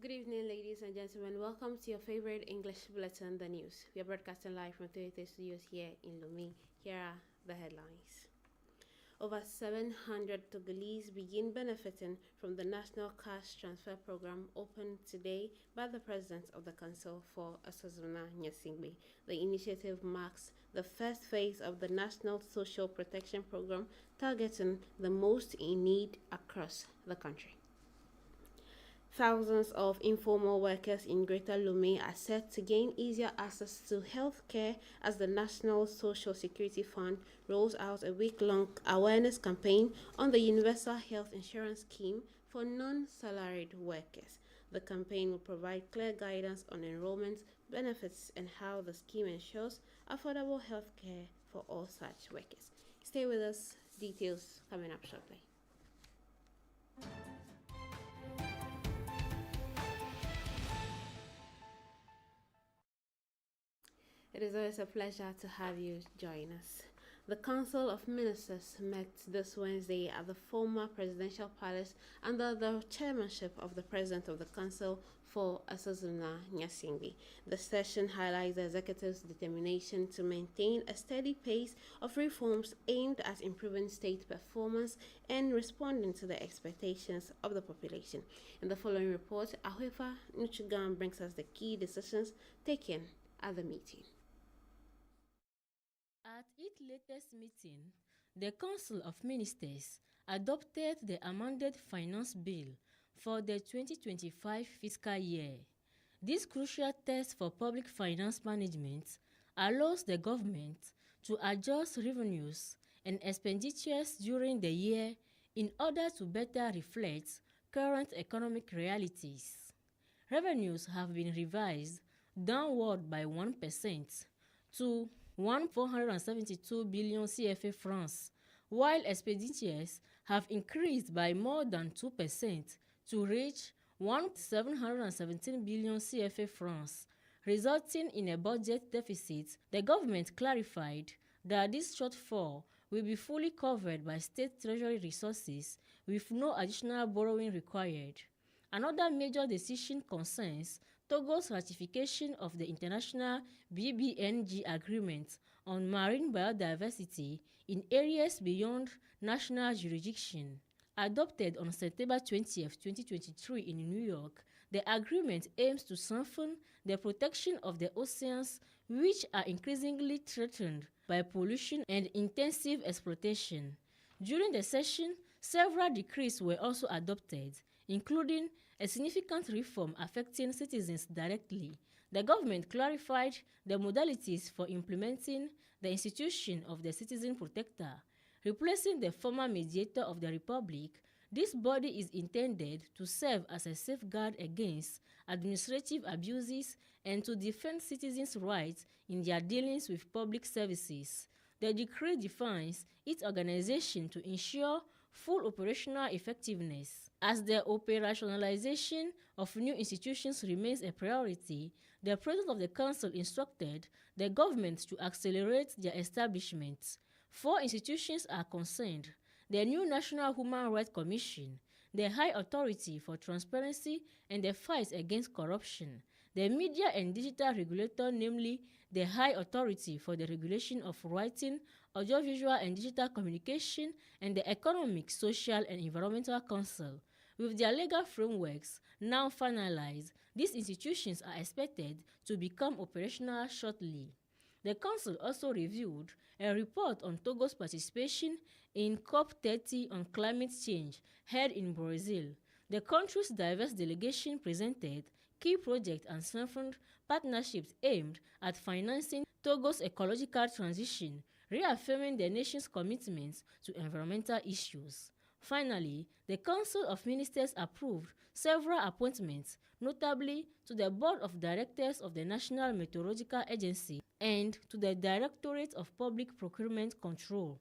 Good evening, ladies and gentlemen. Welcome to your favorite English bulletin, the news. We are broadcasting live from 33 studios here in Lomé. Here are the headlines. Over 700 Togolese begin benefiting from the National Cash Transfer Program opened today by the President of the Council for Asazuna Nyasingbe. The initiative marks the first phase of the National Social Protection Program targeting the most in need across the country. Thousands of informal workers in Greater Lomé are set to gain easier access to health care as the National Social Security Fund rolls out a week-long awareness campaign on the Universal Health Insurance Scheme for non-salaried workers. The campaign will provide clear guidance on enrollment, benefits, and how the scheme ensures affordable health care for all such workers. Stay with us. Details coming up shortly. It is always a pleasure to have you join us. The Council of Ministers met this Wednesday at the former Presidential Palace under the chairmanship of the President of the Council for Asazuna Nyasingbe. The session highlights the executive's determination to maintain a steady pace of reforms aimed at improving state performance and responding to the expectations of the population. In the following report, Ahoefa Nuchugan brings us the key decisions taken at the meeting. At its latest meeting, the Council of Ministers adopted the amended Finance Bill for the 2025 fiscal year. This crucial test for public finance management allows the government to adjust revenues and expenditures during the year in order to better reflect current economic realities. Revenues have been revised downward by 1% to 1,472 billion CFA francs, while expenditures have increased by more than 2% to reach 1,717 billion CFA francs, resulting in a budget deficit. The government clarified that this shortfall will be fully covered by state treasury resources with no additional borrowing required. Another major decision concerns Togo's ratification of the international BBNG agreement on marine biodiversity in areas beyond national jurisdiction. Adopted on September 20, 2023 in New York, the agreement aims to strengthen the protection of the oceans, which are increasingly threatened by pollution and intensive exploitation. During the session, several decrees were also adopted, including a significant reform affecting citizens directly. The government clarified the modalities for implementing the institution of the Citizen Protector. Replacing the former mediator of the Republic, this body is intended to serve as a safeguard against administrative abuses and to defend citizens' rights in their dealings with public services. The decree defines its organization to ensure full operational effectiveness. As the operationalization of new institutions remains a priority, the President of the Council instructed the government to accelerate their establishment. 4 institutions are concerned: the new National Human Rights Commission, the High Authority for Transparency and the Fight Against Corruption, the Media and Digital Regulator, namely the High Authority for the Regulation of Writing, Audiovisual and Digital Communication, and the Economic, Social and Environmental Council. With their legal frameworks now finalized, these institutions are expected to become operational shortly. The Council also reviewed a report on Togo's participation in COP30 on climate change held in Brazil. The country's diverse delegation presented key projects and strengthened partnerships aimed at financing Togo's ecological transition, reaffirming the nation's commitment to environmental issues. Finally, the Council of Ministers approved several appointments, notably to the Board of Directors of the National Meteorological Agency and to the Directorate of Public Procurement Control.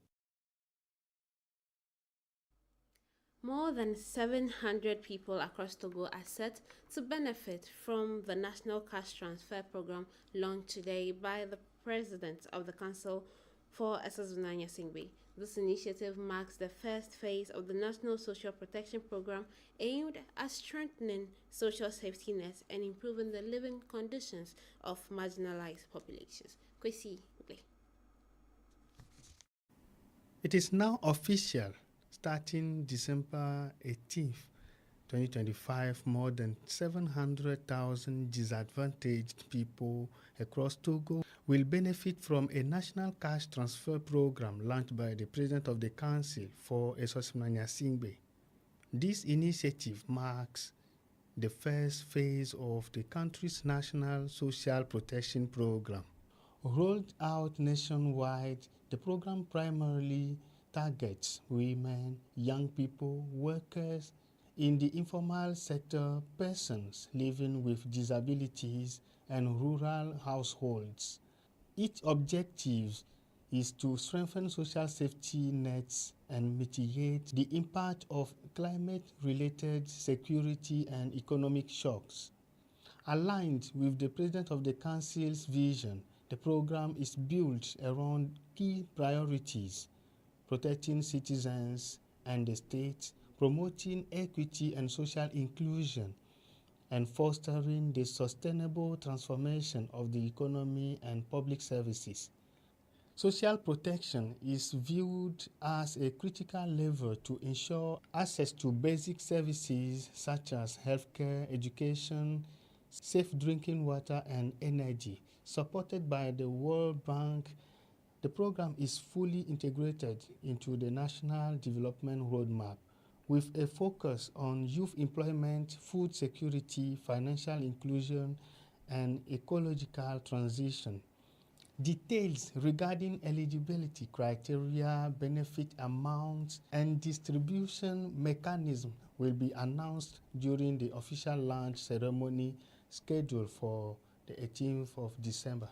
More than 700 people across Togo are set to benefit from the National Cash Transfer Program launched today by the President of the Council for Asazuna Nyasingbe. This initiative marks the first phase of the National Social Protection Program aimed at strengthening social safety nets and improving the living conditions of marginalized populations. Kwesi, play. It is now official. Starting December 18th, 2025, more than 700,000 disadvantaged people across Togo will benefit from a national cash transfer program launched by the President of the Council for Esosmania Singbe. This initiative marks the first phase of the country's national social protection program. Rolled out nationwide, the program primarily targets women, young people, workers in the informal sector, persons living with disabilities, and rural households. Its objective is to strengthen social safety nets and mitigate the impact of climate-related security and economic shocks. Aligned with the President of the Council's vision, the program is built around key priorities: protecting citizens and the state, promoting equity and social inclusion, and fostering the sustainable transformation of the economy and public services. Social protection is viewed as a critical lever to ensure access to basic services such as healthcare, education, safe drinking water, and energy. Supported by the World Bank, the program is fully integrated into the National Development Roadmap, with a focus on youth employment, food security, financial inclusion, and ecological transition. Details regarding eligibility criteria, benefit amounts, and distribution mechanism will be announced during the official launch ceremony scheduled for the 18th of December.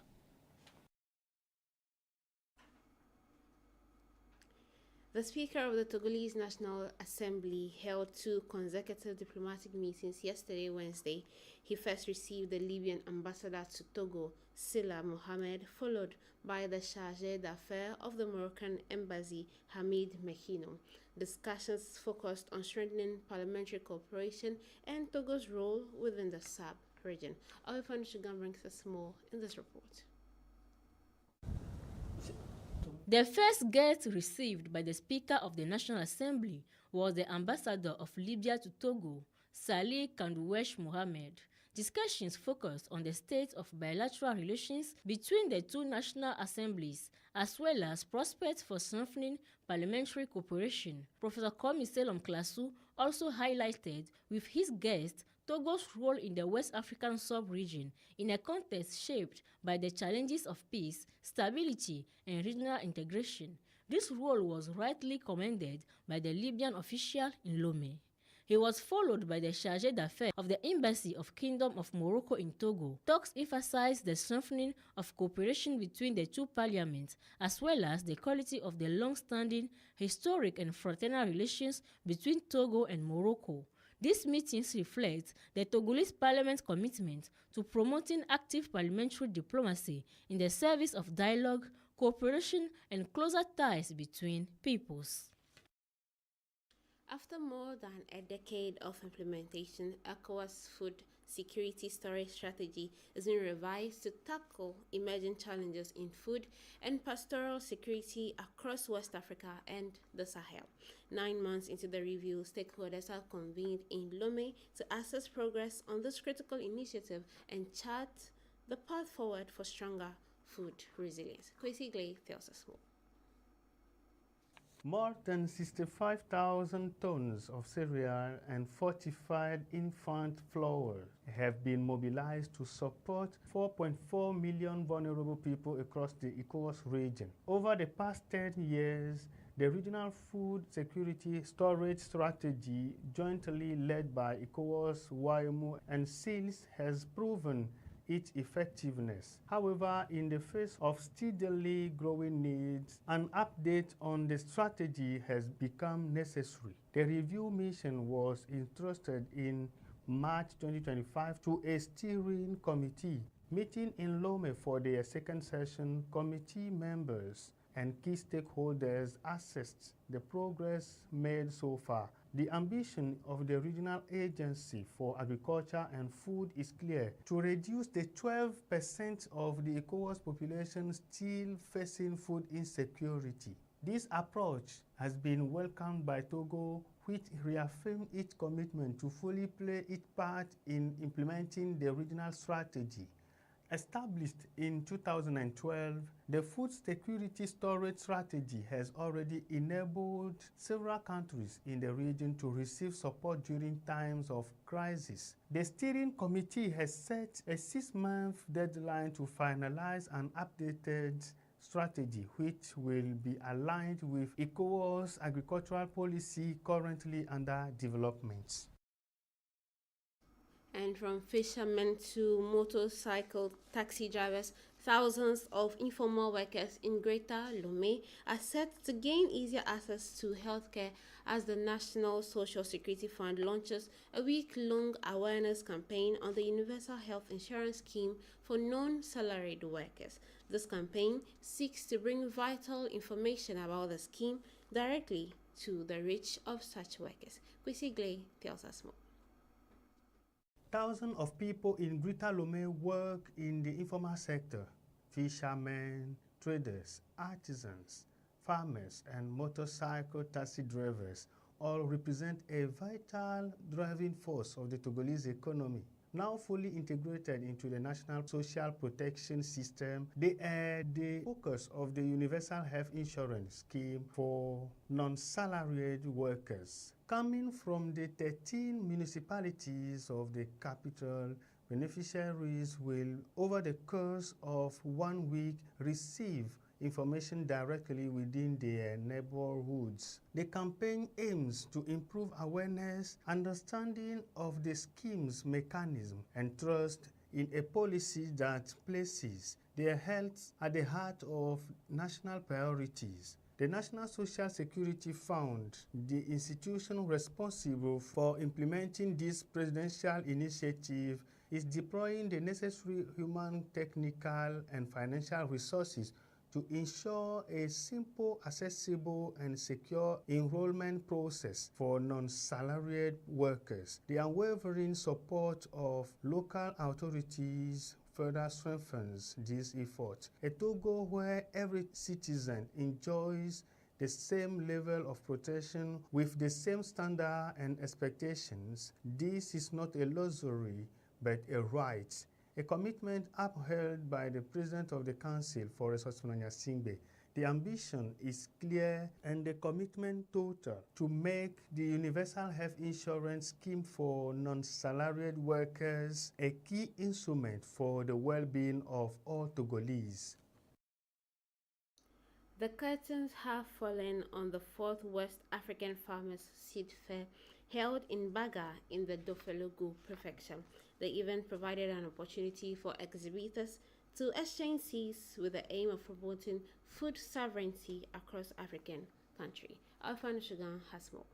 The Speaker of the Togolese National Assembly held 2 consecutive diplomatic meetings yesterday, Wednesday. He first received the Libyan ambassador to Togo, Sila Mohammed, followed by the Chargé d'Affaires of the Moroccan Embassy, Hamid Mekino. Discussions focused on strengthening parliamentary cooperation and Togo's role within the SAB region. Our Shugan brings us more in this report. The first guest received by the Speaker of the National Assembly was the Ambassador of Libya to Togo, Salih Kandouesh Mohamed. Discussions focused on the state of bilateral relations between the 2 national assemblies, as well as prospects for strengthening parliamentary cooperation. Professor Komi Selom Klasu also highlighted with his guest Togo's role in the West African sub-region in a context shaped by the challenges of peace, stability, and regional integration. This role was rightly commended by the Libyan official in Lomé. He was followed by the Chargé d'Affaires of the Embassy of Kingdom of Morocco in Togo. Talks emphasized the strengthening of cooperation between the 2 parliaments, as well as the quality of the long-standing, historic, and fraternal relations between Togo and Morocco. These meetings reflect the Togolese Parliament's commitment to promoting active parliamentary diplomacy in the service of dialogue, cooperation, and closer ties between peoples. After more than a decade of implementation, ECOWAS food security storage strategy is being revised to tackle emerging challenges in food and pastoral security across West Africa and the Sahel. 9 months into the review, stakeholders have convened in Lomé to assess progress on this critical initiative and chart the path forward for stronger food resilience. Kwesi Glay tells us more. More than 65,000 tons of cereal and fortified infant flour have been mobilized to support 4.4 million vulnerable people across the ECOWAS region. Over the past 10 years, the Regional Food Security Storage Strategy, jointly led by ECOWAS, WAEMU, and SEALS, has proven its effectiveness. However, in the face of steadily growing needs, an update on the strategy has become necessary. The review mission was entrusted in March 2025 to a steering committee. Meeting in Lomé for their second session, committee members and key stakeholders assessed the progress made so far. The ambition of the Regional Agency for Agriculture and Food is clear: to reduce the 12% of the ECOWAS population still facing food insecurity. This approach has been welcomed by Togo, which reaffirmed its commitment to fully play its part in implementing the regional strategy. Established in 2012, the Food Security Storage Strategy has already enabled several countries in the region to receive support during times of crisis. The steering committee has set a 6-month deadline to finalize an updated strategy which will be aligned with ECOWAS agricultural policy currently under development. And from fishermen to motorcycle taxi drivers, thousands of informal workers in Greater Lomé are set to gain easier access to healthcare as the National Social Security Fund launches a week-long awareness campaign on the Universal Health Insurance Scheme for non-salaried workers. This campaign seeks to bring vital information about the scheme directly to the reach of such workers. Kwesi Glay tells us more. Thousands of people in Greater Lomé work in the informal sector: fishermen, traders, artisans, farmers, and motorcycle taxi drivers all represent a vital driving force of the Togolese economy. Now fully integrated into the national social protection system, they are the focus of the Universal Health Insurance Scheme for non-salaried workers. Coming from the 13 municipalities of the capital, beneficiaries will, over the course of 1 week, receive information directly within their neighborhoods. The campaign aims to improve awareness, understanding of the scheme's mechanism, and trust in a policy that places their health at the heart of national priorities. The National Social Security Fund, the institution responsible for implementing this presidential initiative, is deploying the necessary human, technical, and financial resources to ensure a simple, accessible, and secure enrollment process for non-salaried workers. The unwavering support of local authorities further strengthens this effort. A Togo where every citizen enjoys the same level of protection with the same standard and expectations. This is not a luxury, but a right. A commitment upheld by the President of the Council for Resources Singbe. The ambition is clear and the commitment total to make the Universal Health Insurance Scheme for non-salaried workers a key instrument for the well-being of all Togolese. The curtains have fallen on the 4th West African Farmers Seed Fair held in Baga in the Dofelogo Prefecture. The event provided an opportunity for exhibitors to exchange seeds with the aim of promoting food sovereignty across African countries. Alpha Sugar has more.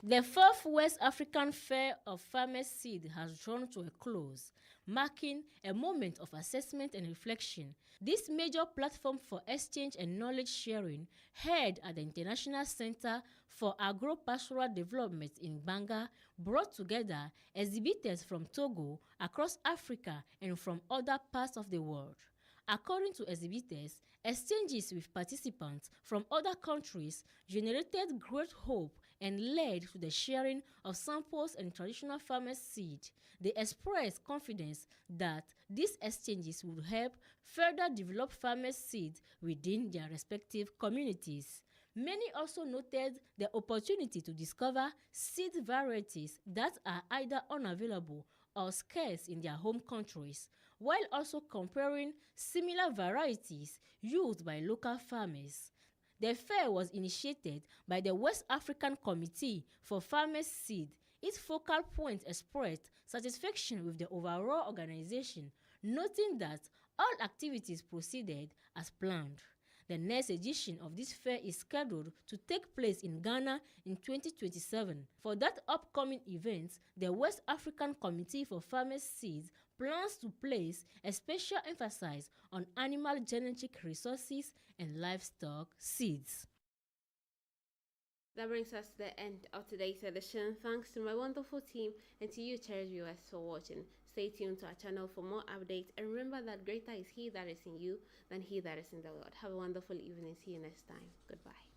The 4th West African Fair of Farmers' Seed has drawn to a close, marking a moment of assessment and reflection. This major platform for exchange and knowledge sharing, held at the International Center for Agro-Pastoral Development in Banga, brought together exhibitors from Togo, across Africa, and from other parts of the world. According to exhibitors, exchanges with participants from other countries generated great hope and led to the sharing of samples and traditional farmers' seed. They expressed confidence that these exchanges would help further develop farmers' seed within their respective communities. Many also noted the opportunity to discover seed varieties that are either unavailable or scarce in their home countries, while also comparing similar varieties used by local farmers. The fair was initiated by the West African Committee for Farmers' Seed. Its focal point expressed satisfaction with the overall organization, noting that all activities proceeded as planned. The next edition of this fair is scheduled to take place in Ghana in 2027. For that upcoming event, the West African Committee for Farmers Seeds plans to place a special emphasis on animal genetic resources and livestock seeds. That brings us to the end of today's edition. Thanks to my wonderful team and to you, cherished viewers, for watching. Stay tuned to our channel for more updates, and remember that greater is He that is in you than he that is in the world. Have a wonderful evening. See you next time. Goodbye.